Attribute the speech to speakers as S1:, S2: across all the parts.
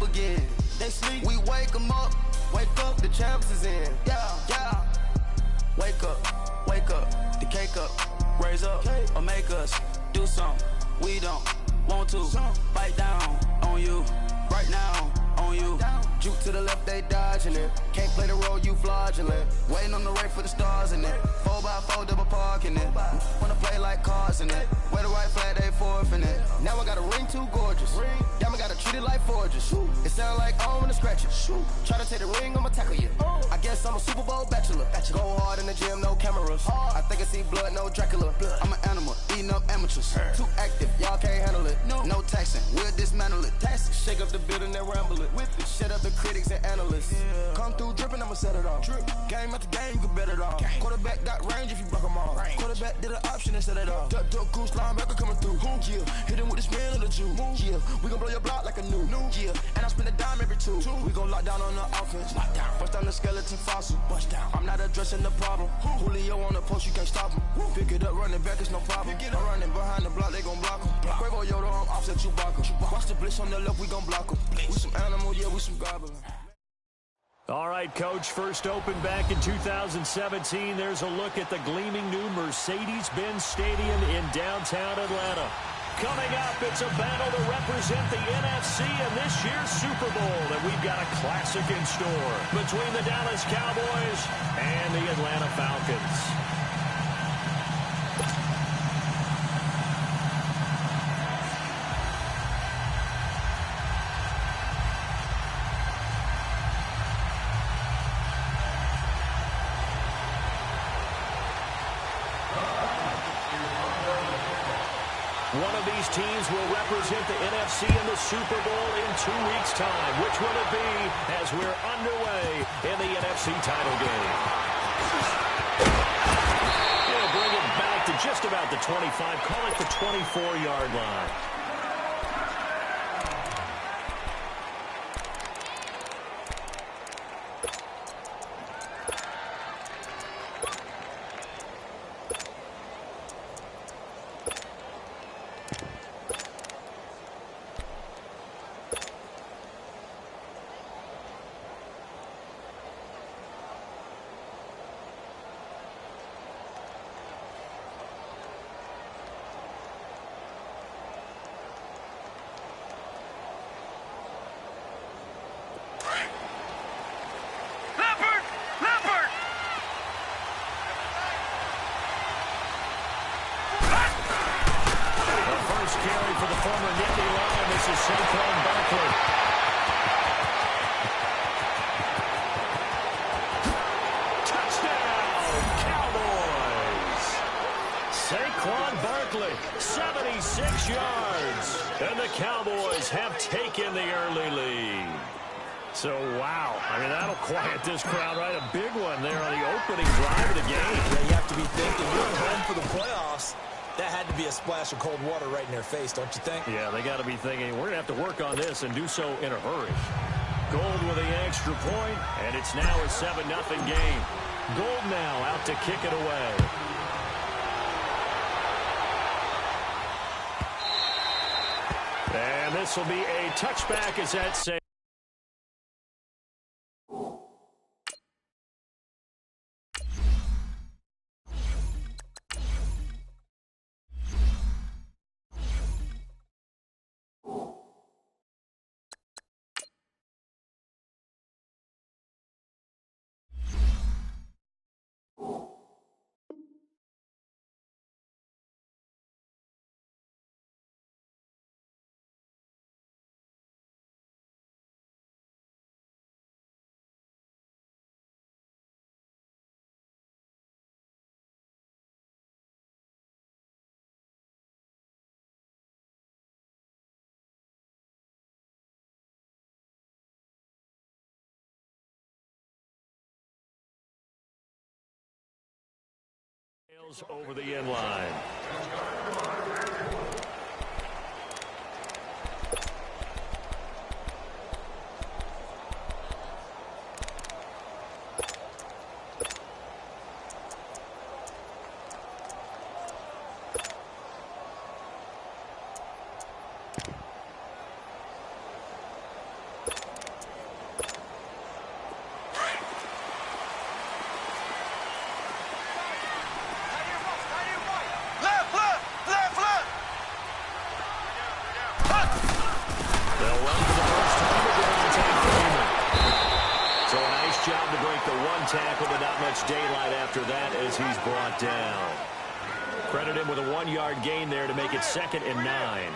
S1: again. They sleep, we wake them up. Wake up, the champs is in. Yeah. Wake up, the cake up. Raise up, or make us do something we don't want to. Bite down on you, right now on you. Juke to the left, they dodging it. Can't play the role, you fraudulent. Waiting on the right for the stars in it. 4x4 double parking it. Wanna play like cars in it. Wear the white flag, they forfeiting it. Now I got a ring too gorgeous. Yama gotta treat it like forges. It sound like I wanna scratch it. Try to take the ring, I'ma tackle you. I guess I'm a Super Bowl bachelor. Go hard in the gym, no cameras. I think I see blood, no Dracula. I'm an animal, eating up amateurs. Too active, y'all can't handle it. No taxing, we'll dismantle it. Shake up the building and ramble it. Whip it, shut up the critics and analysts. Come through dripping, I'ma set it off. Game after game, you can bet it off. Quarterback got range if you broke them off. Quarterback did an option and set it off. Duck goose linebacker coming through. Yeah, hit him with the spin of the Jew. Yeah, we gon' blow your block like a new. Yeah, and I spend a dime every two. We gon' lock down on the offense. Bust down the skeleton fossil. I'm not addressing the problem. Julio on the post, you can't stop him. Pick it up, running back, it's no problem. I'm running behind the block, they gon' block him. Quavo Yoda, I'm offset Chewbacca. Watch the blitz on the left, we gon' block him. We some animal, yeah, we some goblin.
S2: All right, Coach, first opened back in 2017. There's a look at the gleaming new Mercedes-Benz Stadium in downtown Atlanta. Coming up, it's a battle to represent the NFC in this year's Super Bowl. And we've got a classic in store between the Dallas Cowboys and the Atlanta Falcons. One of these teams will represent the NFC in the Super Bowl in 2 weeks' time. Which will it be as we're underway in the NFC title game? He'll bring it back to just about the 25, call it the 24-yard line. Saquon Barkley, 76 yards. And the Cowboys have taken the early lead. So, wow. I mean, that'll quiet this crowd, right? A big one there on the opening drive of the game.
S3: Yeah, you have to be thinking you're at home for the playoffs. That had to be a splash of cold water right in their face, don't you think?
S2: Yeah, they got to be thinking, we're going to have to work on this and do so in a hurry. Gold with the extra point, and it's now a 7-0 game. Gold now out to kick it away. And this will be a touchback as that saves. Over the end line. tackle, but not much daylight after that as he's brought down. Credit him with a 1-yard gain there to make it 2nd and 9.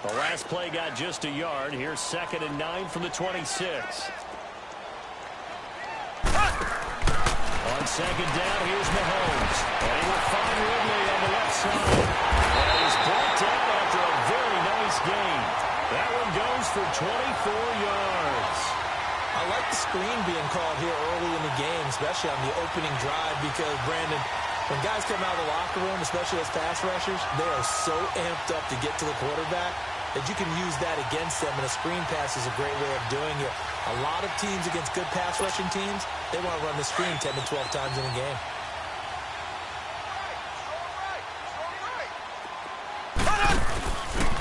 S2: The last play got just a yard. Here's 2nd and 9 from the 26. On 2nd down, here's Mahomes. And he will find Ridley on the left side. And he's brought down after a very nice gain. That one goes for 24 yards.
S3: I like the screen being called here early in the game, especially on the opening drive, because, Brandon, when guys come out of the locker room, especially as pass rushers, they are so amped up to get to the quarterback that you can use that against them, and a screen pass is a great way of doing it. A lot of teams against good pass rushing teams, they want to run the screen 10 to 12 times in a game.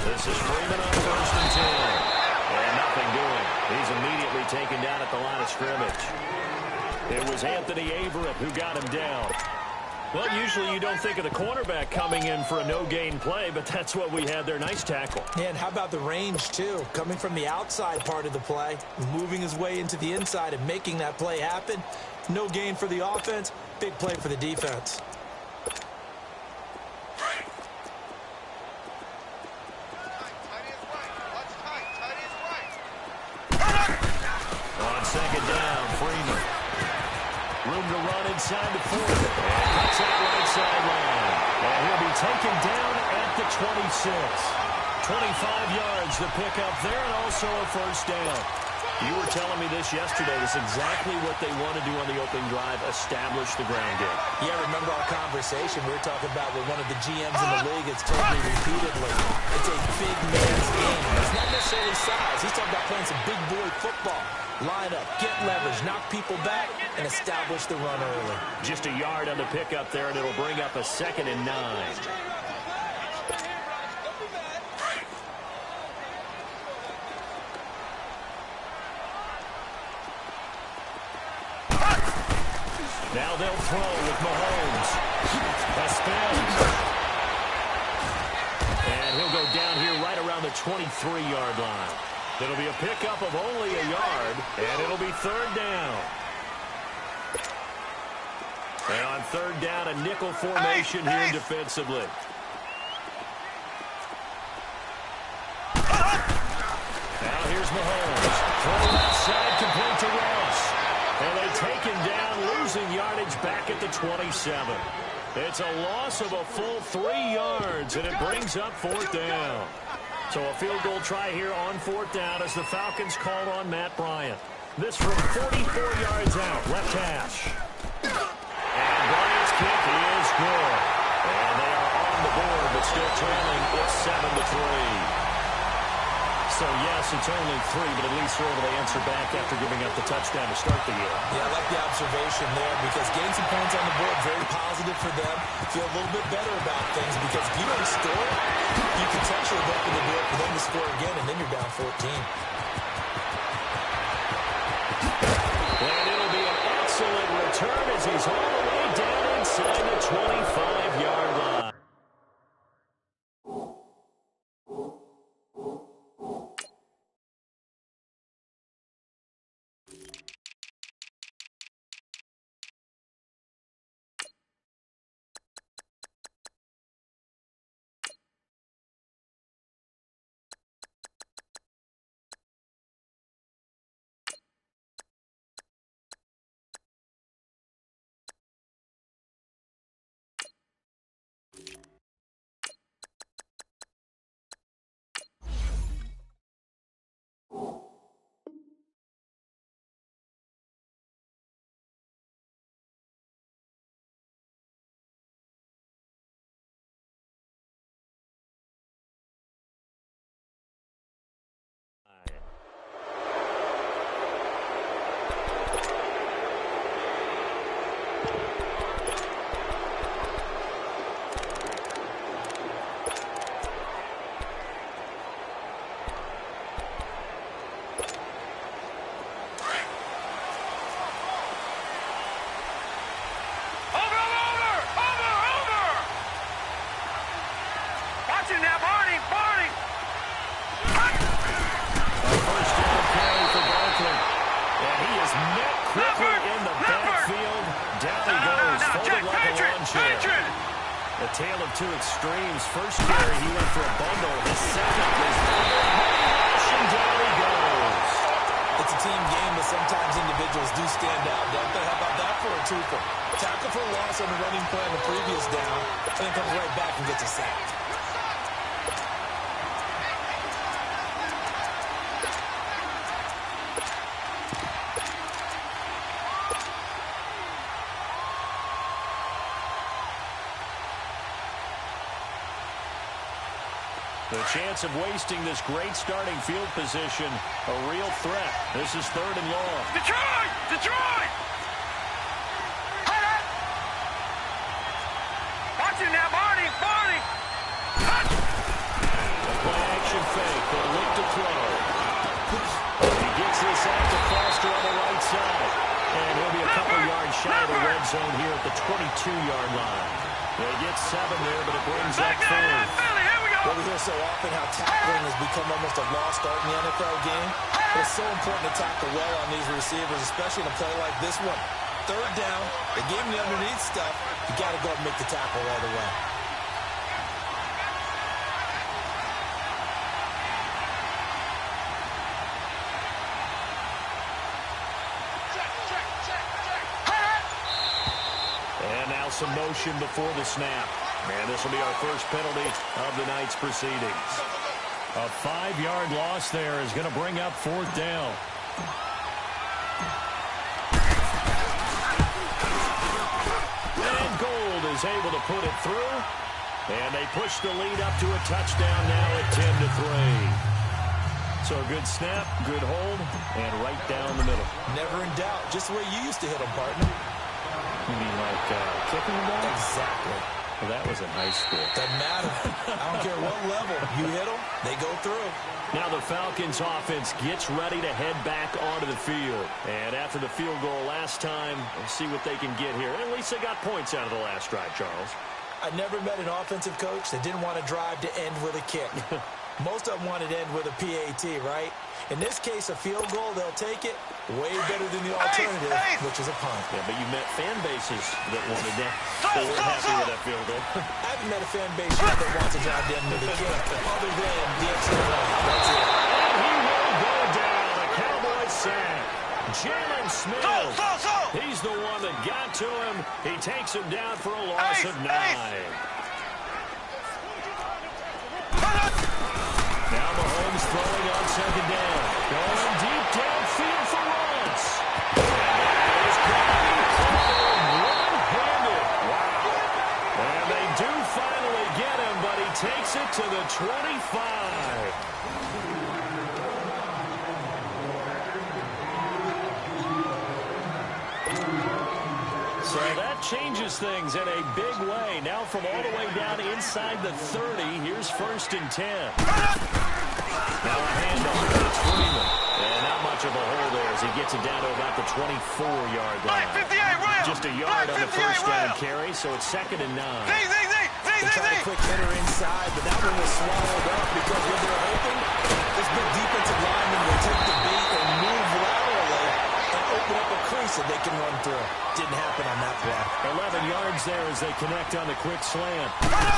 S2: This is Freeman on 1st and 10. And nothing doing. He's immediately taken down at the line of scrimmage. It was Anthony Averett who got him down. Well, usually you don't think of the cornerback coming in for a no-gain play, but that's what we had there. Nice tackle.
S3: Yeah, and how about the range, too? Coming from the outside part of the play, moving his way into the inside and making that play happen. No gain for the offense, big play for the defense.
S2: On 2nd down, Freeman. Room to run inside the 40. And cuts that right sideline. And he'll be taken down at the 26. 25 yards to pick up there, and also a 1st down. You were telling me this yesterday. This is exactly what they want to do on the opening drive, establish the ground game.
S3: Yeah, remember our conversation we were talking about with one of the GMs in the league has told me repeatedly, it's a big man's game. It's not necessarily size. He's talking about playing some big boy football. Line up, get leverage, knock people back, and establish the run early.
S2: Just a yard on the pickup there, and it'll bring up a 2nd and 9. Now they'll throw with Mahomes. A spin. And he'll go down here right around the 23-yard line. It'll be a pickup of only a yard, and it'll be 3rd down. And on 3rd down, a nickel formation here defensively. Now here's Mahomes. Throw left side, complete to Ross. And they take him down, losing yardage back at the 27. It's a loss of a full 3 yards, and it brings up 4th down. So a field goal try here on 4th down as the Falcons call on Matt Bryant. This from 44 yards out, left hash. And Bryant's kick is good. And they are on the board, but still trailing. It's 7-3. So, yes, it's only 3, but at least they're able to answer back after giving up the touchdown to start the year.
S3: Yeah, I like the observation there because getting some points on the board, very positive for them. Feel a little bit better about things because if you don't score, you potentially open the door for them to score again, and then you're down 14.
S2: And it'll be an excellent return as he's all the way down inside the 25-yard line. quickly in the backfield. Down he goes, folded like a lawn chair. A tale of two extremes. First carry, he went for a bundle. His second was and down he goes.
S3: It's a team game, but sometimes individuals do stand out, don't they? How about that for a twofer? Tackle for loss on the running play on the previous down, and then comes right back and gets a sack.
S2: The chance of wasting this great starting field position, a real threat. This is 3rd and long.
S1: Detroit! Detroit! Watch it now, Barney! Barney!
S2: A play-action fake. They'll look to throw. He gets this out to Foster on the right side. And he'll be a couple yards shy of the red zone here at the 22-yard line. They get 7 there, but it brings up 4th.
S3: Well, we hear so often how tackling has become almost a lost art in the NFL game. But it's so important to tackle well on these receivers, especially in a play like this one. 3rd down, they gave him the underneath stuff. You got to go up and make the tackle right away.
S2: And now some motion before the snap. And this will be our first penalty of the night's proceedings. A 5-yard loss there is going to bring up 4th down. And Gold is able to put it through. And they push the lead up to a touchdown now at 10-3. So a good snap, good hold, and right down the middle.
S3: Never in doubt. Just the way you used to hit them, partner.
S2: You mean like kicking the ball?
S3: Exactly.
S2: Well, that was in high school.
S3: Doesn't matter. I don't care what level. You hit them, they go through.
S2: Now the Falcons offense gets ready to head back onto the field. And after the field goal last time, we'll see what they can get here. At least they got points out of the last drive, Charles.
S3: I never met an offensive coach that didn't want to drive to end with a kick. Most of them wanted to end with a PAT, right? In this case, a field goal, they'll take it. Way better than the alternative, which is a punt.
S2: Yeah, but you met fan bases that wanted that. They weren't happy with that field goal.
S3: I haven't met a fan base yet that wants to drive to end with a kick, other than the extra point. That's it.
S2: And he will go down. A Cowboys sack. Jalen Smith. He's the one that got to him. He takes him down for a loss of 9. Now Mahomes throwing on 2nd down. Going deep downfield for Ross. And is one-handed. Wow. And they do finally get him, but he takes it to the 25. So that changes things in a big way. Now from all the way down inside the 30, here's 1st and 10. Now a handoff. It's Freeman. And not much of a hole there as he gets it down to about the 24-yard line. Just a yard on the first down carry, so it's 2nd and 9.
S3: They tried a quick hitter inside, but that one was swallowed up because when they're open, this big defensive lineman will take the bait and move laterally and open up a crease that they can run through. Didn't happen on that play.
S2: 11 yards there as they connect on the quick slant.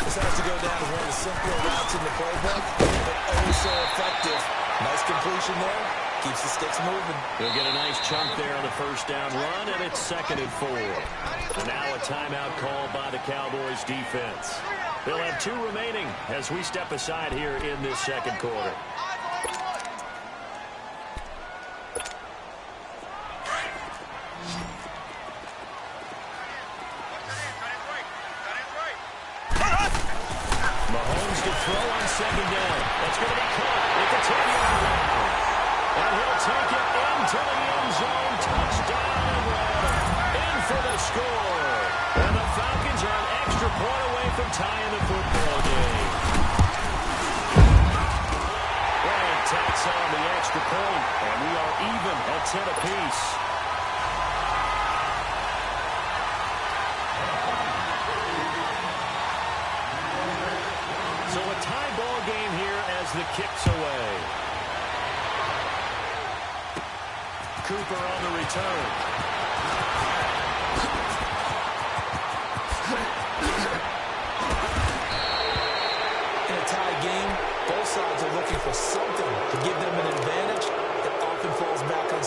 S3: This has to go down as one of the simpler routes in the playbook, but oh so effective. Nice completion there. Keeps the sticks moving.
S2: He'll get a nice chunk there on the first down run, and it's 2nd and 4. And now a timeout called by the Cowboys defense. They'll have 2 remaining as we step aside here in this 2nd quarter. Mahomes to throw on 2nd down. That's going to be caught at the 10-yard line. And he'll take it into the end zone. Touchdown. In for the score. And the Falcons are an extra point away from tying the football game. Bryant tacks on the extra point, and we are even at 10 apiece. So a tie ball game here as the kick's away. Cooper on the return.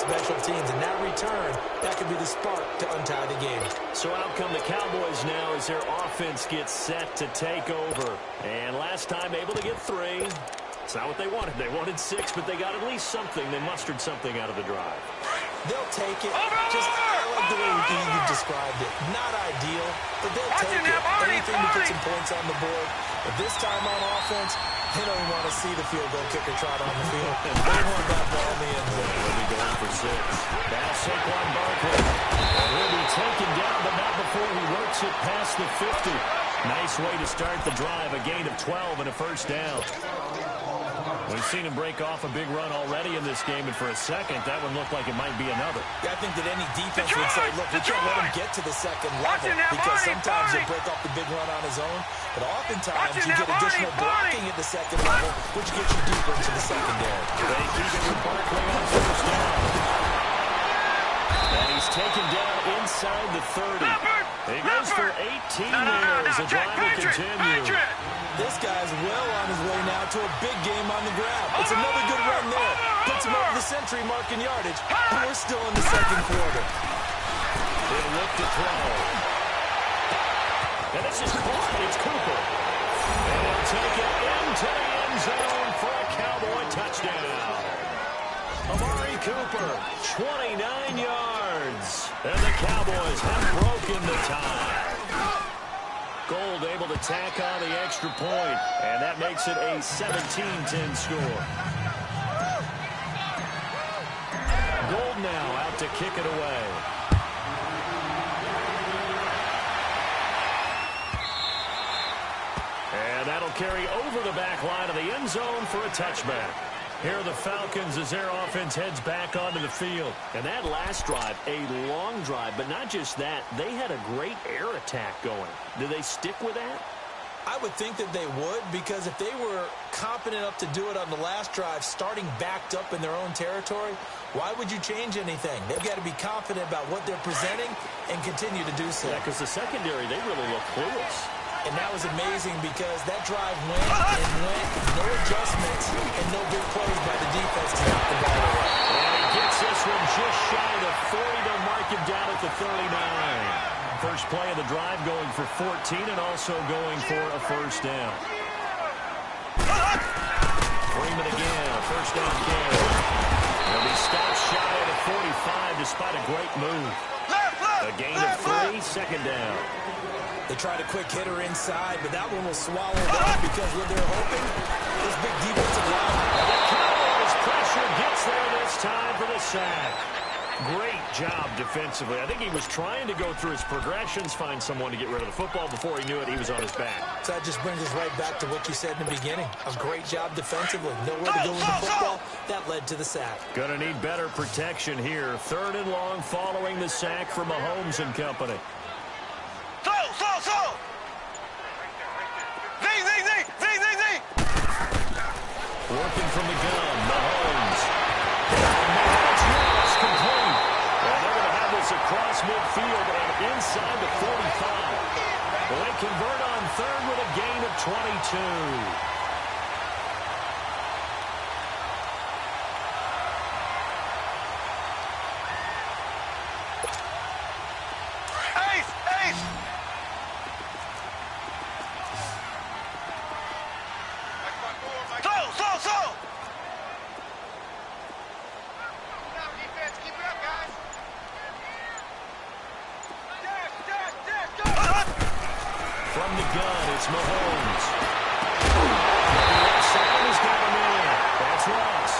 S3: special teams. And that return, that could be the spark to untie the game.
S2: So out come the Cowboys now as their offense gets set to take over. And last time able to get 3. It's not what they wanted. They wanted 6, but they got at least something. They mustered something out of the drive.
S3: They'll take it. Just I like the way you described it. Not ideal, but they'll take it. Anything to put some points on the board. But this time on offense, they don't want to see the field goal kicker trot on the field. They want that ball in the end zone.
S2: They'll be going for 6. Now Saquon Barkley. And he'll be taken down, but not before he works it past the 50. Nice way to start the drive. A gain of 12 and a first down. We've seen him break off a big run already in this game, and for a second, that one looked like it might be another.
S3: Yeah, I think that any defense would say, look, we can't let him get to the second level because sometimes he'll break off the big run on his own, but oftentimes you get additional blocking at the second level, which gets you deeper into the secondary.
S2: They keep it with Barkley on first down. And he's taken down inside the 30. He goes for 18 there as the drive will continue.
S3: This guy's well on his way now to a big game on the ground. It's another good run there. Puts him over the century mark in yardage, and we're still in the second quarter.
S2: He'll look to throw. And this is caught. It's Cooper. And he'll take it into the end zone for a Cowboy touchdown. Amari Cooper, 29 yards. And the Cowboys have broken the tie. Gold able to tack on the extra point, and that makes it a 17-10 score. Gold now out to kick it away. And that'll carry over the back line of the end zone for a touchback. Here are the Falcons as their offense heads back onto the field. And that last drive, a long drive, but not just that. They had a great air attack going. Do they stick with that?
S3: I would think that they would, because if they were confident enough to do it on the last drive, starting backed up in their own territory, why would you change anything? They've got to be confident about what they're presenting and continue to do so.
S2: Yeah, because the secondary, they really look clueless.
S3: And that was amazing because that drive went and went, no adjustments, and no big plays by the defense to knock the ball away.
S2: And he gets this one just shy of the 40 to mark him down at the 39. First play of the drive going for 14 and also going for a first down. Freeman again, a first down carry. He'll be stopped shy of the 45 despite a great move. A gain of 3, second down.
S3: They tried a quick hitter inside, but that one was swallowed up because what they're hoping is big defensive line.
S2: The Cowboys pressure gets there this time for the sack. Great job defensively. I think he was trying to go through his progressions, find someone to get rid of the football. Before he knew it, he was on his back.
S3: So that just brings us right back to what you said in the beginning. A great job defensively. Nowhere to go with the football. That led to the sack.
S2: Gonna need better protection here. 3rd and long following the sack from Mahomes and company. Working from the gun, Mahomes. It's complete. And they're going to have this across midfield and inside the 45. Well, they convert on 3rd with a gain of 22. From the gun, it's Mahomes. He's got him in. That's Ross.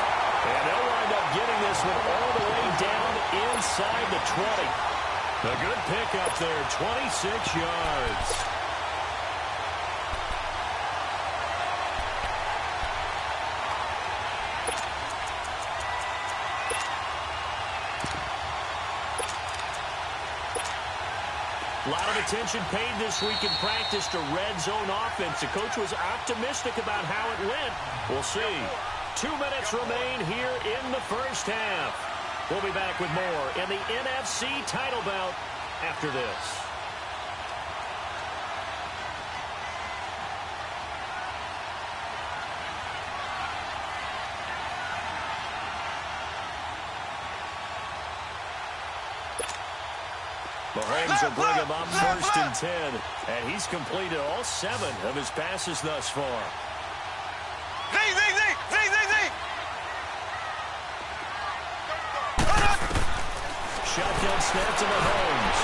S2: And they'll wind up getting this one all the way down inside the 20. A good pickup there, 26 yards. A lot of attention paid this week in practice to red zone offense. The coach was optimistic about how it went. We'll see. 2 minutes remain here in the first half. We'll be back with more in the NFC title bout after this. Mahomes will bring him up 1st and 10. And he's completed all 7 of his passes thus far. Shotgun snap to Mahomes.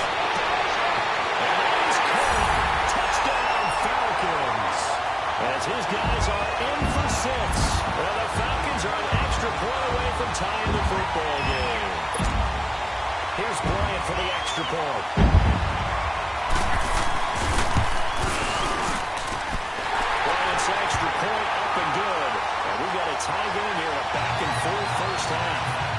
S2: And he's caught. Touchdown, Falcons. As his guys are in for 6. Well, the Falcons are an extra point away from tying the football game. Here's Bryant for the extra point. Bryant's extra point up and good. And we got a tie game here, a back-and-forth first half.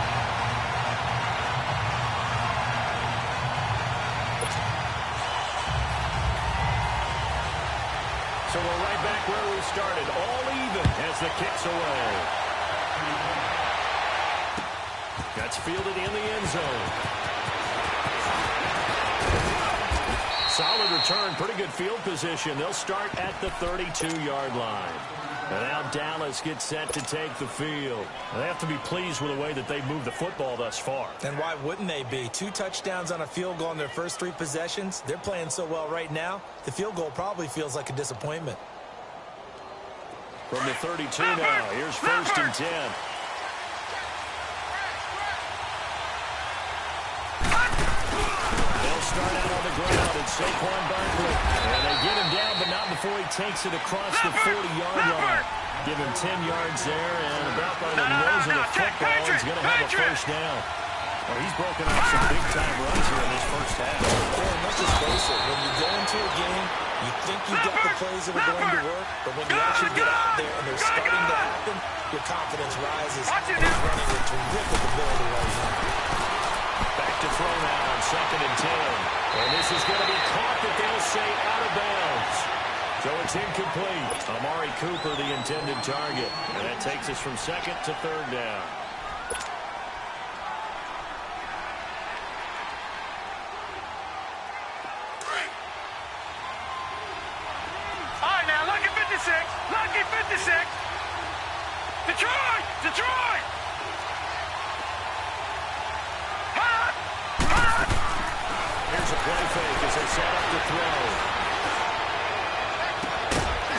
S2: So we're right back where we started, all even as the kick's away. That's fielded in the end zone. Solid return, pretty good field position. They'll start at the 32-yard line. And now Dallas gets set to take the field. They have to be pleased with the way that they've moved the football thus far.
S3: And why wouldn't they be? 2 touchdowns on a field goal in their first 3 possessions. They're playing so well right now, the field goal probably feels like a disappointment.
S2: From the 32 now, here's 1st and 10. They'll start out on the ground. It's Saquon Barkley. And they get him down, but not before he takes it across the 40-yard line. Give him 10 yards there, and about by the nose of the football, he's going to have a first down. Well, he's broken off some big-time runs here in this first half.
S3: Yeah, let's just face it. When you go into a game, you think you've got the plays that are going to work, but when you actually get out there and they're starting to happen, your confidence rises. He's running with terrific ability right now.
S2: Back to throw now on 2nd and 10. And this is going to be caught that they'll say out of bounds. So it's incomplete. Amari Cooper, the intended target. And that takes us from 2nd to 3rd down.
S1: All right, now, lucky 56. Lucky 56. Detroit! Detroit!
S2: Here's a play fake as they set up the throw.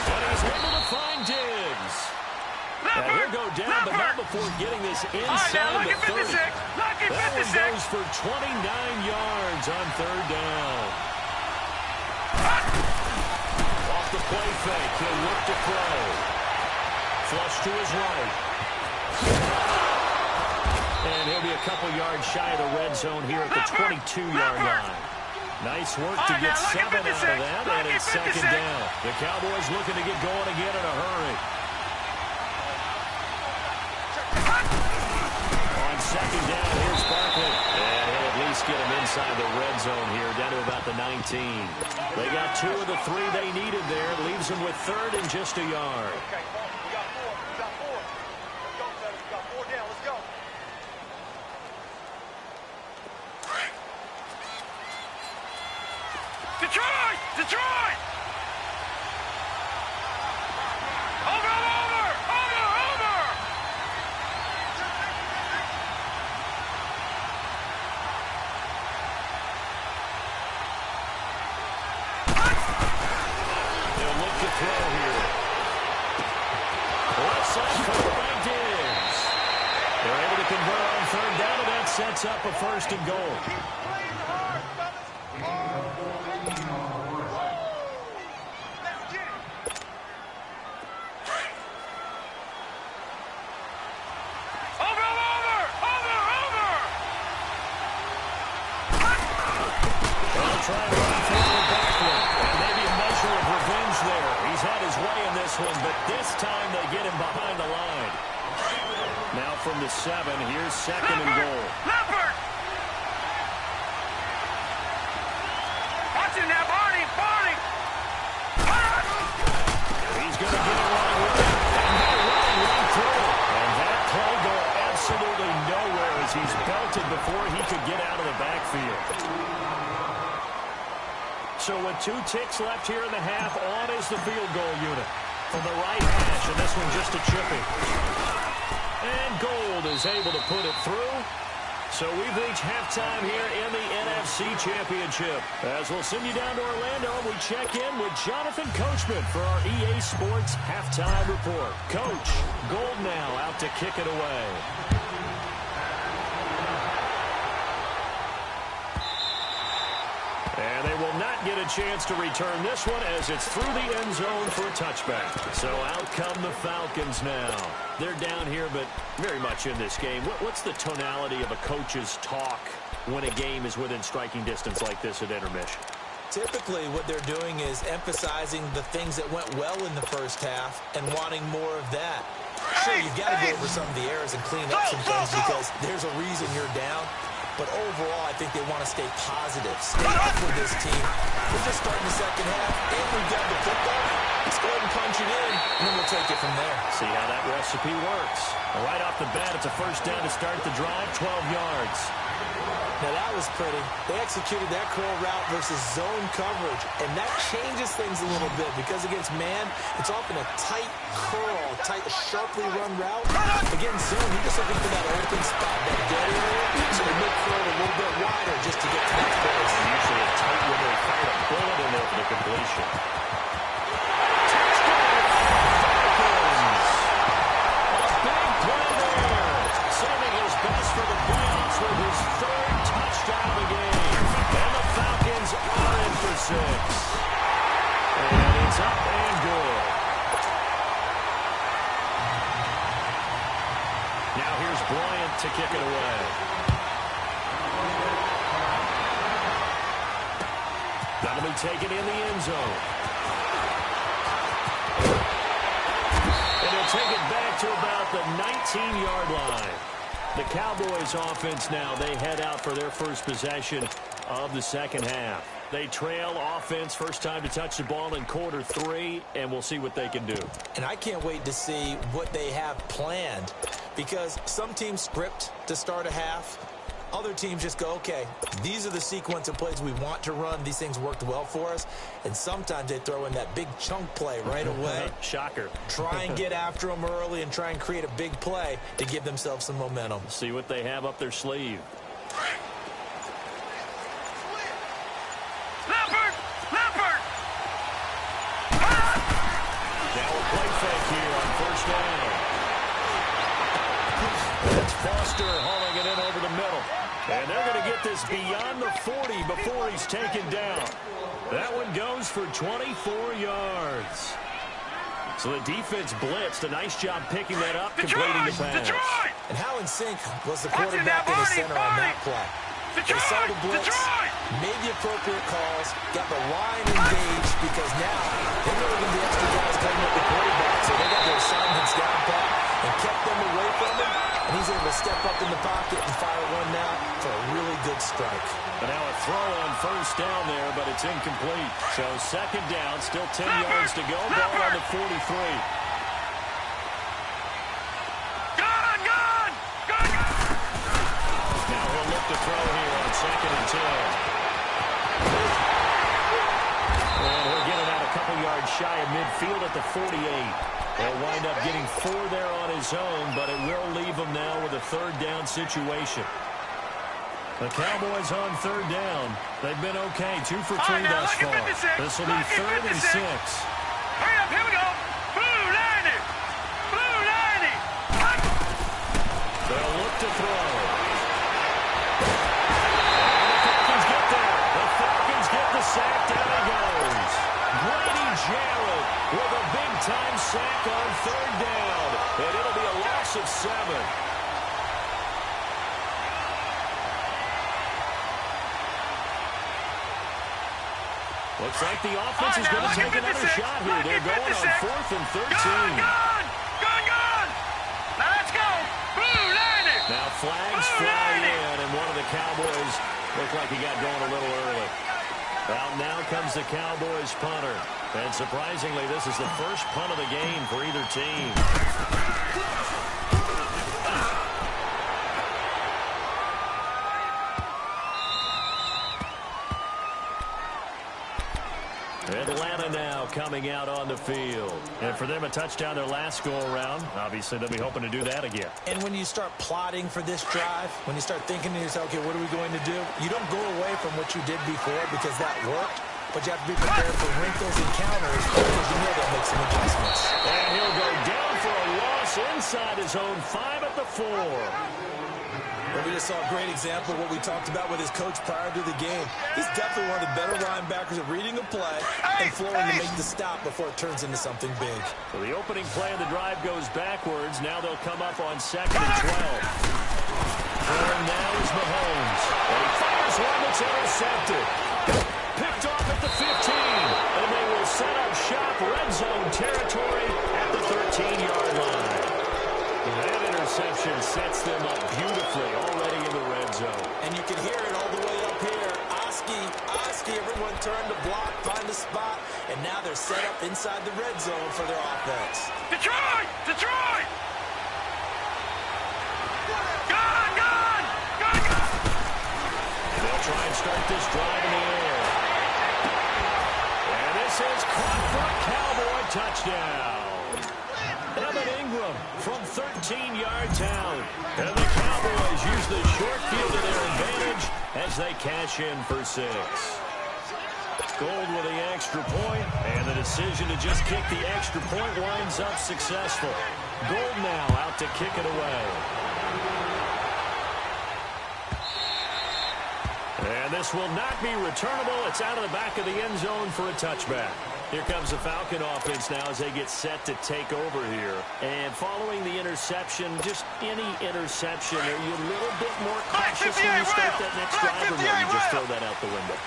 S2: But he's able to find Diggs. Now he'll go down, but not before getting this inside the 30. That one goes for 29 yards on 3rd down. Off the play fake, he'll look to throw. Flush to his right. And he'll be a couple yards shy of the red zone here at the 22-yard line. Nice work to get 7 out of that, and it's 2nd down. The Cowboys looking to get going again in a hurry. On 2nd down, here's Barkley. And he'll at least get him inside the red zone here, down to about the 19. They got 2 of the 3 they needed there. Leaves them with 3rd and just a yard.
S1: Detroit! Detroit! Over! Over! Over! Over!
S2: They'll look to throw here. Left side covered by Diggs. They're able to convert on 3rd down, and that sets up a 1st and goal. Try and run forward backward. And maybe a measure of revenge there. He's had his way in this one, but this time they get him behind the line. Now from the 7, here's 2nd and goal.
S1: Leopard! Watch it now, Barney! Barney!
S2: He's going to get it right with him. And they're running right through it. And that play going absolutely nowhere as he's belted before he could get out of the backfield. So with 2 ticks left here in the half, on is the field goal unit from the right hash, and this one just a chipping. And Gold is able to put it through. So we've reached halftime here in the NFC Championship. As we'll send you down to Orlando, we check in with Jonathan Coachman for our EA Sports Halftime Report. Coach, gold now out to kick it away. And they will not get a chance to return this one as it's through the end zone for a touchback. So out come the Falcons now. They're down here, but very much in this game. What's the tonality of a coach's talk when a game is within striking distance like this at intermission?
S3: Typically, what they're doing is emphasizing the things that went well in the first half and wanting more of that. Sure, you've got to go over some of the errors and clean up some things because there's a reason you're down. But overall, I think they want to stay positive, stay up with this team. We're just starting the second half, and we've got the football. Let's go ahead and punch it in, and then we'll take it from there.
S2: See how that recipe works. Right off the bat, it's a first down to start the drive, 12 yards.
S3: Now, that was pretty. They executed that curl route versus zone coverage, and that changes things a little bit because against man, it's often a tight curl, tight, sharply run route. Against zone, you're just looking for that open spot, that dead area, so they make curl a little bit wider just to get to that place.
S2: Usually a tight when they fire a bullet in there for the completion. Saving his best for the Browns with his third touchdown of the game. And the Falcons are in for 6. And it's up and good. Now here's Bryant to kick it away. That'll be taken in the end zone. And he'll take it back to about the 19-yard line. The Cowboys offense now, they head out for their first possession of the second half. They trail offense, first time to touch the ball in quarter 3, and we'll see what they can do.
S3: And I can't wait to see what they have planned because some teams script to start a half. Other teams just go, okay, these are the sequence of plays we want to run. These things worked well for us. And sometimes they throw in that big chunk play right away.
S2: Shocker.
S3: Try and get after them early and try and create a big play to give themselves some momentum.
S2: See what they have up their sleeve.
S4: Leopard! Leopard!
S2: Now a play fake here on first down. That's Foster hauling it in over the middle. And they're going to get this beyond the 40 before he's taken down. That one goes for 24 yards. So the defense blitzed. A nice job picking that up, completing the pass.
S4: Detroit!
S3: And how in sync was the quarterback in the center on that play? They saw the blitz, made the appropriate calls, got the line engaged because now they know they're going to be extra guys coming up the quarterback. So they got their assignments down pat and kept them away from him. And he's able to step up in the pocket and fire one now for a really good strike.
S2: And now a throw on first down there, but it's incomplete. So second down, still 10 yards to go. Ball on the 43. Now he'll look to throw here on second and 10. And he'll get it out a couple yards shy of midfield at the 48. He'll wind up getting 4 there on his own, but it will leave him now with a third down situation. The Cowboys on third down. They've been okay, 2 for 3 thus far. This will be 3rd and 6.
S4: Hurry up, here we go. Blue 90. Blue 90.
S2: They'll look to throw. And the Falcons get there. The Falcons get the sack. Down he goes. Grady Jarrett with a big-time sack on third down. And it'll be a loss of 7. Looks like the offense is going to take another shot here. They're going on 4th and 13.
S4: Gun! Let's go! Blue 90!
S2: Now flags fly in, and one of the Cowboys looked like he got going a little early. Well, now comes the Cowboys punter. And surprisingly, this is the first punt of the game for either team. Atlanta Atlanta now coming out on the field. And for them, a touchdown their last go-around. Obviously, they'll be hoping to do that again.
S3: And when you start plotting for this drive, when you start thinking to yourself, okay, what are we going to do? You don't go away from what you did before because that worked. But you have to be prepared for wrinkles and counters because you know they'll make some adjustments.
S2: And he'll go down for a loss inside his own 5 at the 4.
S3: And we just saw a great example of what we talked about with his coach prior to the game. He's definitely one of the better linebackers at reading a play and flowing to make the stop before it turns into something big.
S2: So the opening play of the drive goes backwards. Now they'll come up on 2nd and 12. And now is Mahomes. And he fires one that's intercepted. Picked off at the 15. And they will set up shop red zone territory at the 13-yard line. That interception sets them up beautifully already in the red zone.
S3: And you can hear it all the way up here. Oski, everyone turned to block, find a spot, and now they're set up inside the red zone for their offense.
S4: Detroit! Detroit! Gone! Gone! Gone! Gone!
S2: They'll try and start this drive in the air. And this is caught for a Cowboy touchdown. Evan Ingram from 13 yards out. And the Cowboys use the short field to their advantage as they cash in for 6. Gold with the extra point, and the decision to just kick the extra point winds up successful. Gold now out to kick it away. And this will not be returnable. It's out of the back of the end zone for a touchback. Here comes the Falcon offense now as they get set to take over here. And following the interception, just any interception, are you a little bit more cautious when you start that next drive, or no, you just throw that out the window?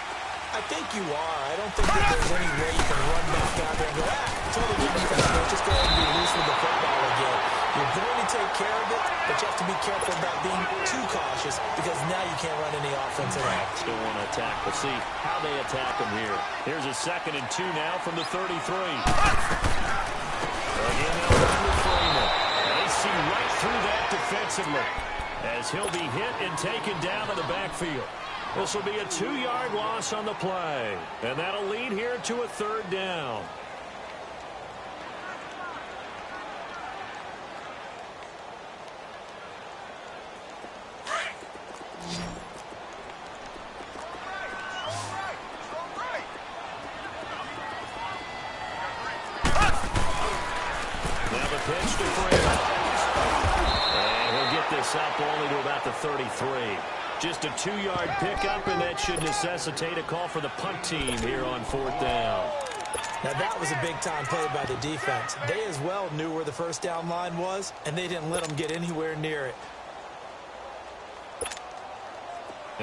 S3: I think you are. I don't think that there's any way you can run back out there and go, totally different defense. Just go ahead and be loose with the football again. You're going to take care of it, but you have to be careful about being too cautious because now you can't run any offense at all.
S2: Still want to attack. We'll see how they attack them here. Here's a 2nd and 2 now from the 33. Again, they'll run with Freeman. And they see right through that defensively as he'll be hit and taken down in the backfield. This will be a 2-yard loss on the play. And that'll lead here to a 3rd down. Now the pitch to Freeman. And he'll get this up only to about the 33. Just a 2-yard pickup, and that should necessitate a call for the punt team here on 4th down.
S3: Now, that was a big-time play by the defense. They as well knew where the first down line was, and they didn't let them get anywhere near it.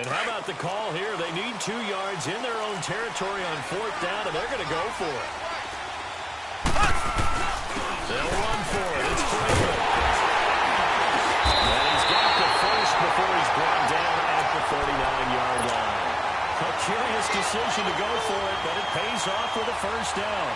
S2: And how about the call here? They need 2 yards in their own territory on 4th down, and they're going to go for it. They'll run for it. It's Freeman. And he's got the first before he's brought down at the 39-yard line. A curious decision to go for it, but it pays off with a first down.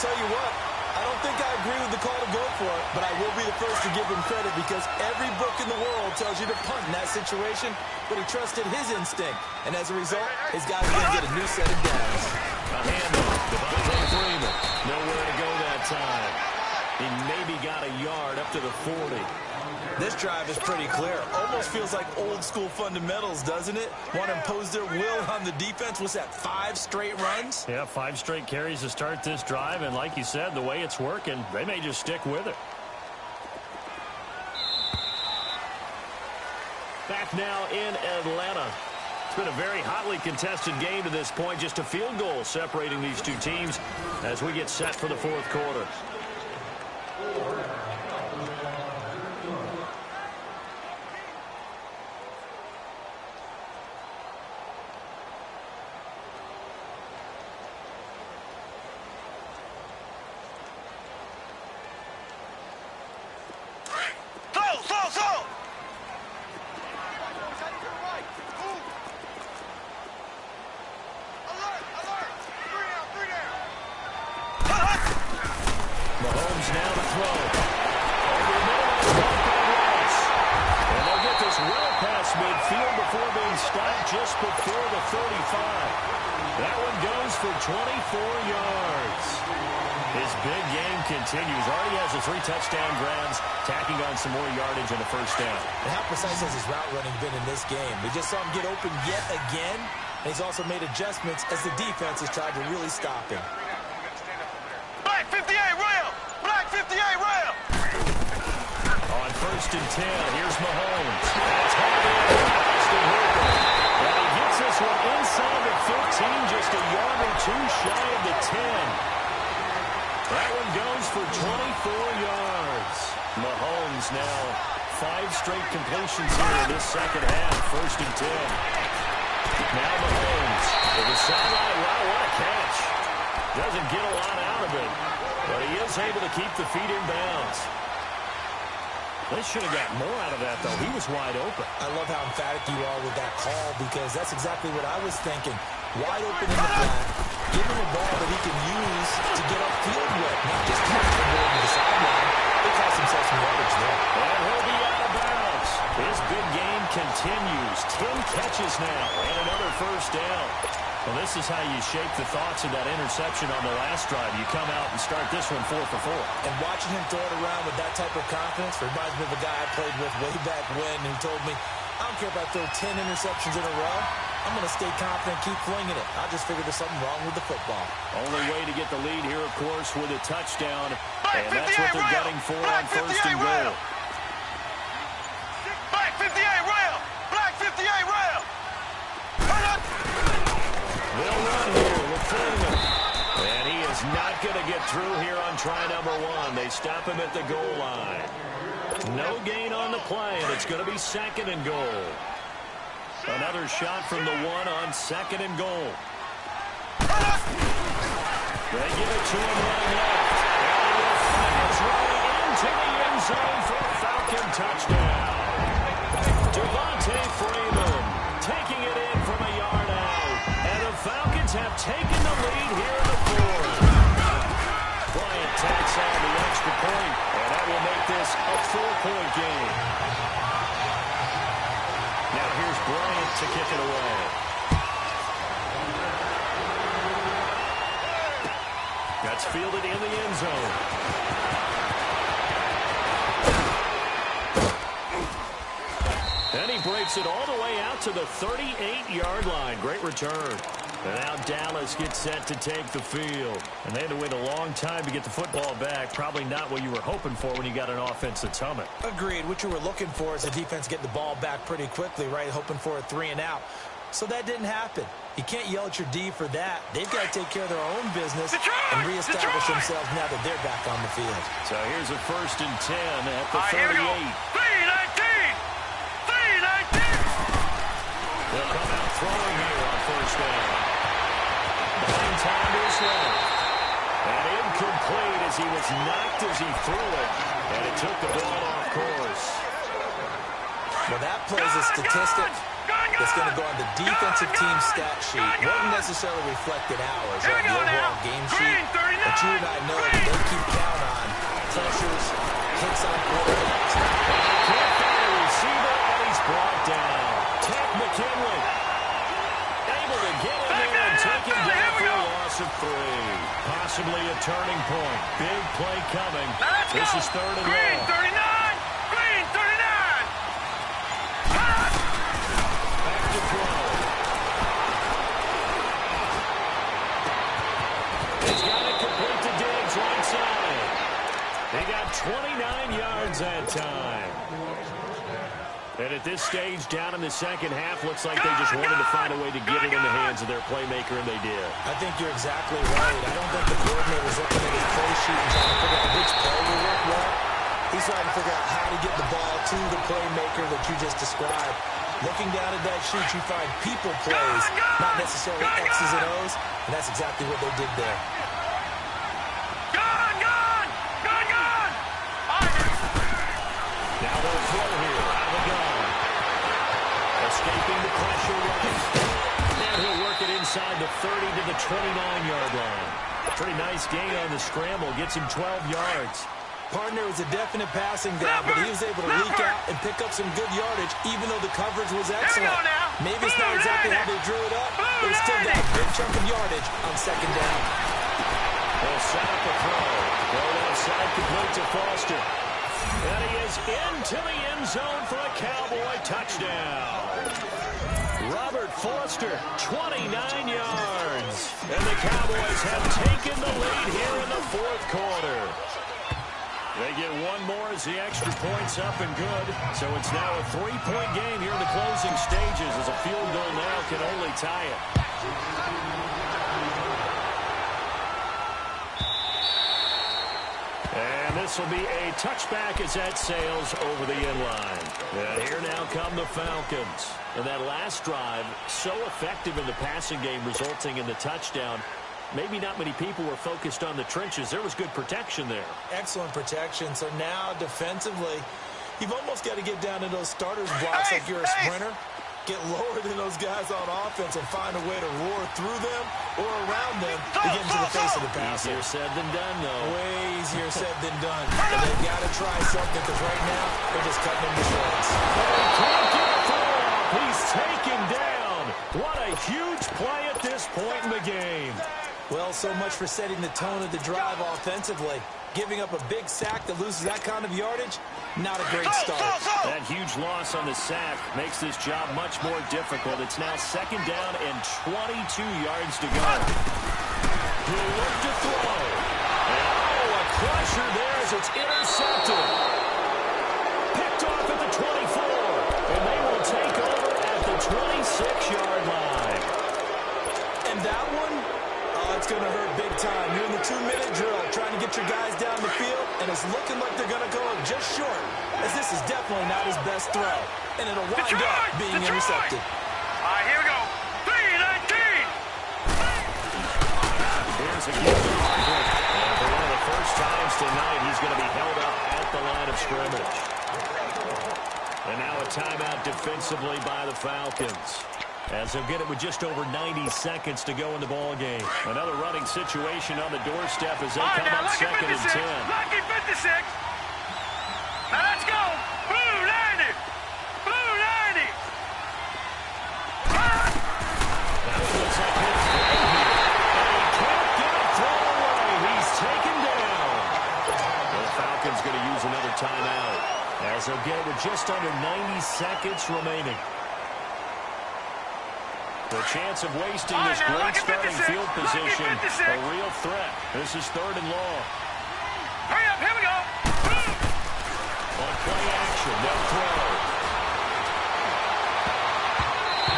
S3: Tell you what, I don't think I agree with the call to go for it, but I will be the first to give him credit because every book in the world tells you to punt in that situation, but he trusted his instinct, and as a result, his guys are going to get a new set of downs.
S2: A handoff to Devontae Freeman. Nowhere to go that time. He maybe got a yard up to the 40.
S3: This drive is pretty clear. Almost feels like old-school fundamentals, doesn't it? Want to impose their will on the defense. Was that 5 straight runs?
S2: Yeah, 5 straight carries to start this drive, and like you said, the way it's working, they may just stick with it. Back now in Atlanta. It's been a very hotly contested game to this point. Just a field goal separating these two teams as we get set for the 4th quarter. Mahomes now to throw. Over the middle of the bump and Ross. And they'll get this well past midfield before being stopped just before the 35. That one goes for 24 yards. His big game continues. Already has the 3 touchdown grabs, tacking on some more yardage and a first down.
S3: And how precise has his route running been in this game? We just saw him get open yet again. And he's also made adjustments as the defense has tried to really stop him.
S4: Black 58 rail! Black 58 rail!
S2: On 1st and 10, here's Mahomes. That's Austin Hooper. And he gets this one inside the 15, just a yard or 2 shy of the 10. That one goes for 24 yards. Mahomes now 5 straight completions here in this second half. 1st and 10. Now Mahomes with a sideline route. What a catch. Doesn't get a lot out of it, but he is able to keep the feet in bounds. They should have got more out of that, though. He was wide open.
S3: I love how emphatic you are with that call because that's exactly what I was thinking. Wide open in the flat. Give him a ball that he can use to get upfield with, not just to go over the sideline. They cost themselves some yardage there.
S2: And he'll be out of bounds. His big game continues. 10 catches now and another first down. Well, this is how you shape the thoughts of that interception on the last drive. You come out and start this one 4 for 4.
S3: And watching him throw it around with that type of confidence reminds me of a guy I played with way back when who told me, I don't care if I throw 10 interceptions in a row. I'm going to stay confident, keep flinging it. I just figured there's something wrong with the football.
S2: Only way to get the lead here, of course, with a touchdown. And that's what they're gunning for on 1st and goal.
S4: Black 58 rail! Black 58 rail!
S2: They'll run here with Freeman. And he is not going to get through here on try number 1. They stop him at the goal line. No gain on the play, and it's going to be 2nd and goal. Another shot from the 1 on 2nd and goal. They give it to him right left. And he fires right into the end zone for a Falcon touchdown. Devontae Freeman taking it in from a yard out. And the Falcons have taken the lead here in the 4th. Bryant tacks on the extra point, and that will make this a 4-point game. Now here's Bryant to kick it away. That's fielded in the end zone. And he breaks it all the way out to the 38-yard line. Great return. And now Dallas gets set to take the field. And they had to wait a long time to get the football back. Probably not what you were hoping for when you got an offense that's humming.
S3: Agreed. What you were looking for is the defense getting the ball back pretty quickly, right? Hoping for a 3 and out. So that didn't happen. You can't yell at your D for that. They've got to take care of their own business and reestablish themselves now that they're back on the field.
S2: So here's a 1st and 10 at the 38.
S4: Here we go. 3-19! 3-19!
S2: They'll come out throwing here on 1st down. Behind time to his left. And incomplete as he was knocked as he threw it. And it took the ball off course.
S3: Well, that plays a statistic that's going to go on the defensive team stat sheet. Won't necessarily reflect it ours on the overall game sheet. But you and I know that they keep count on pressures, hits on quarterbacks.
S2: Can't find a receiver, and he's brought down. Ted McKinley able to get in there and take him down for a loss of 3. Possibly a turning point. Big play coming. This is 3rd and
S4: Green
S2: long.
S4: 39! Green 39!
S2: Back to throw. He's got it complete to Diggs right side. He got 29 yards that time. And at this stage, down in the second half, looks like they just wanted to find a way to get it in the hands of their playmaker, and they did.
S3: I think you're exactly right. I don't think the coordinator's looking at his play sheet and trying to figure out which play will work well. He's trying to figure out how to get the ball to the playmaker that you just described. Looking down at that sheet, you find people plays, not necessarily X's and O's, and that's exactly what they did there.
S2: Now they'll throw here out of the gun. Escaping the pressure right. And he'll work it inside the 30 to the 29-yard line. Pretty nice gain on the scramble. Gets him 12 yards.
S3: Partner was a definite passing down, but he was able to leak out and pick up some good yardage, even though the coverage was excellent. Maybe it's not exactly how they drew it up, but he still got a big chunk of yardage on second down.
S2: They'll set up a throw. Go outside, complete to Foster. And he is into the end zone for a Cowboy touchdown. Robert Foster, 29 yards. And the Cowboys have taken the lead here in the fourth quarter. They get one more as the extra point's up and good. So it's now a 3-point game here in the closing stages as a field goal now can only tie it. And this will be a touchback as that sails over the end line. And here now come the Falcons. And that last drive, so effective in the passing game, resulting in the touchdown. Maybe not many people were focused on the trenches. There was good protection there.
S3: Excellent protection. So now defensively, you've almost got to get down to those starters blocks like you're a sprinter. Get lower than those guys on offense and find a way to roar through them or around them to get into the face of the passer.
S2: Easier said than done, though.
S3: Way easier said than done. But they've got to try something because right now they're just cutting them to shreds.
S2: Can't get a throw off. He's taken down. What a huge play at this point in the game.
S3: Well, so much for setting the tone of the drive offensively. Giving up a big sack that loses that kind of yardage, not a great start.
S2: That huge loss on the sack makes this job much more difficult. It's now second down and 22 yards to go. He'll look to throw. And a crusher there as it's intercepted. Picked off at the 24. And they will take over at the 26-yard line.
S3: And that one, it's going to hurt big time. You're in the 2-minute drill trying to get your guys down the field, and it's looking like they're going to go up just short, as this is definitely not his best throw, and it'll wind up being intercepted.
S4: All right, here we go. 3-19.
S2: Here's a gift to Hargrave. And for one of the first times tonight, he's going to be held up at the line of scrimmage. And now a timeout defensively by the Falcons, as they'll get it with just over 90 seconds to go in the ballgame. Another running situation on the doorstep as they come up second and 10.
S4: Lucky 56. Now let's go. Blue 90. Blue 90.
S2: Now it looks like it's right here. And he can't get a throw away. He's taken down. Well, the Falcons going to use another timeout as they'll get it with just under 90 seconds remaining. The chance of wasting this great starting field position, a real threat. This is third and long.
S4: Hurry up, here we go.
S2: On play action, they'll throw.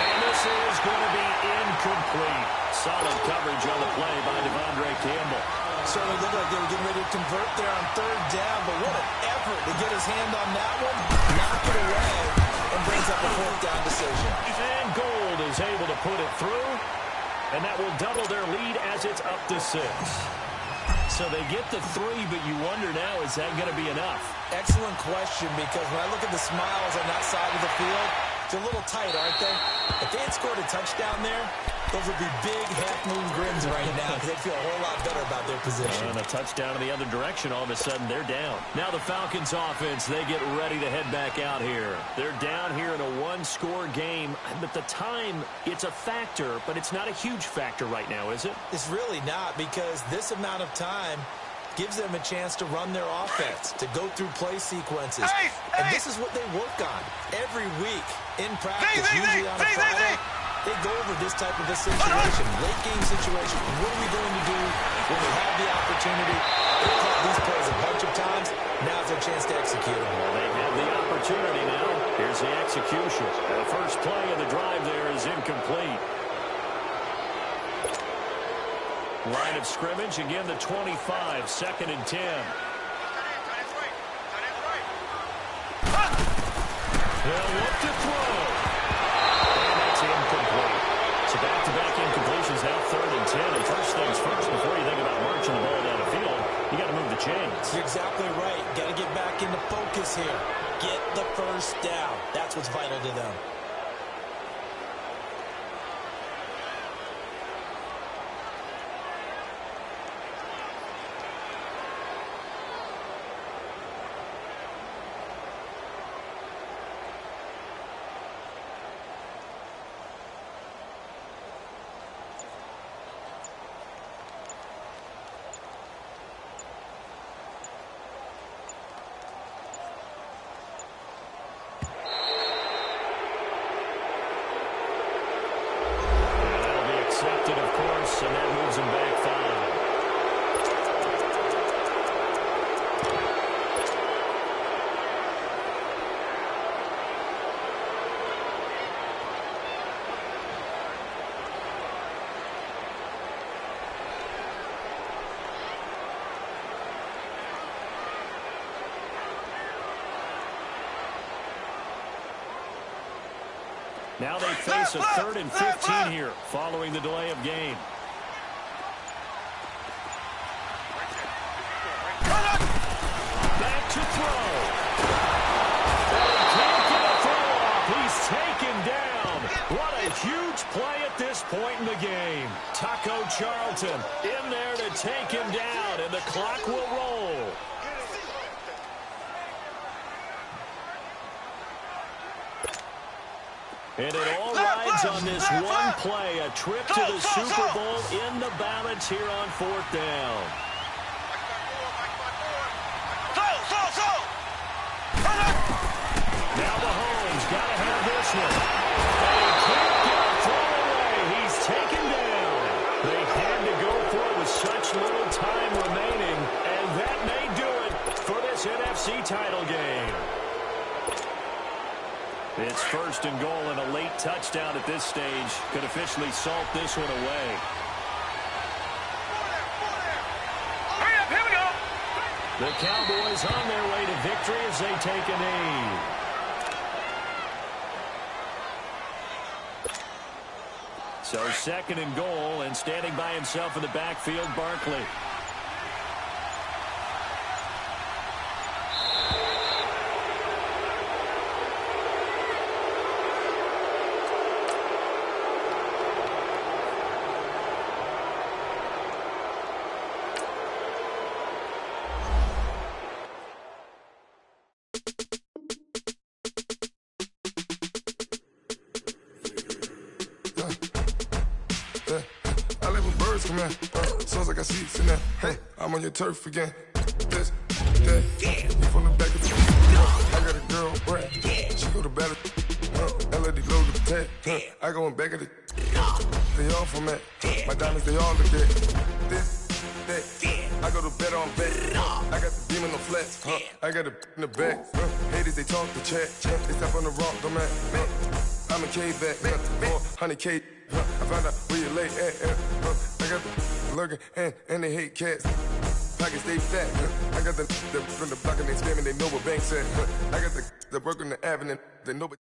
S2: And this is going to be incomplete. Solid coverage on the play by Devondre Campbell.
S3: Certainly looked like they were getting ready to convert there on third down, but what an effort to get his hand on that one, knock it away, and brings up a fourth down decision.
S2: And Gold is able to put it through, and that will double their lead as it's up to 6. So they get the 3, but you wonder now, is that going to be enough?
S3: Excellent question, because when I look at the smiles on that side of the field, they're a little tight, aren't they? If they had scored a touchdown there, those would be big half-moon grins right now because they'd feel a whole lot better about their position.
S2: And a touchdown in the other direction, all of a sudden they're down. Now the Falcons offense, they get ready to head back out here. They're down here in a one-score game, but the time, it's a factor, but it's not a huge factor right now, is it?
S3: It's really not, because this amount of time gives them a chance to run their offense, to go through play sequences. And this is what they work on every week in practice, usually on a Friday. They go over this type of a situation, late game situation. What are we going to do when we have the opportunity? They've called these plays a bunch of times. Now's their chance to execute them.
S2: Well, they have the opportunity now. Here's the execution. The first play of the drive there is incomplete. Line of scrimmage, again the 25, second and 10. They'll look to throw. And that's incomplete. So back-to-back incompletions, now third and 10. And first things first, before you think about marching the ball down the field, you got to move the chains.
S3: You're exactly right. Got to get back into focus here. Get the first down. That's what's vital to them.
S2: them back 5. Now they face a 3rd and 15 here following the delay of game. Back to throw. They can't get a throw off. He's taken down. What a huge play at this point in the game. Taco Charlton in there to take him down, and the clock will roll. And it all rides on this one play, a trip to the Super Bowl in the balance here on 4th down. Now Mahomes got to have this one. They can't get a throw away. He's taken down. They had to go for it with such little time remaining, and that may do it for this NFC title game. It's 1st and goal, and a late touchdown at this stage could officially salt this one away.
S4: Hurry up, here we go.
S2: The Cowboys on their way to victory as they take a knee. So 2nd and goal, and standing by himself in the backfield, Barkley.
S5: Sounds like I see it now. Hey, I'm on your turf again. This, that, you from the back of the I got a girl, Brad. She go to battle. I let it load the tag. I go in back of the. They all from that. My diamonds, they all look at. This, that. I go to bed on bed. I got the demon on flats. I got it in the back. Haters, they talk the chat. They step on the rock, don't man. I'm a K-back. 400K. I found out where you lay at. I got the lurking and they hate cats. Pockets stay fat. I got the from the block and they screaming, they know what banks at. I got the work on the avenue, they know what.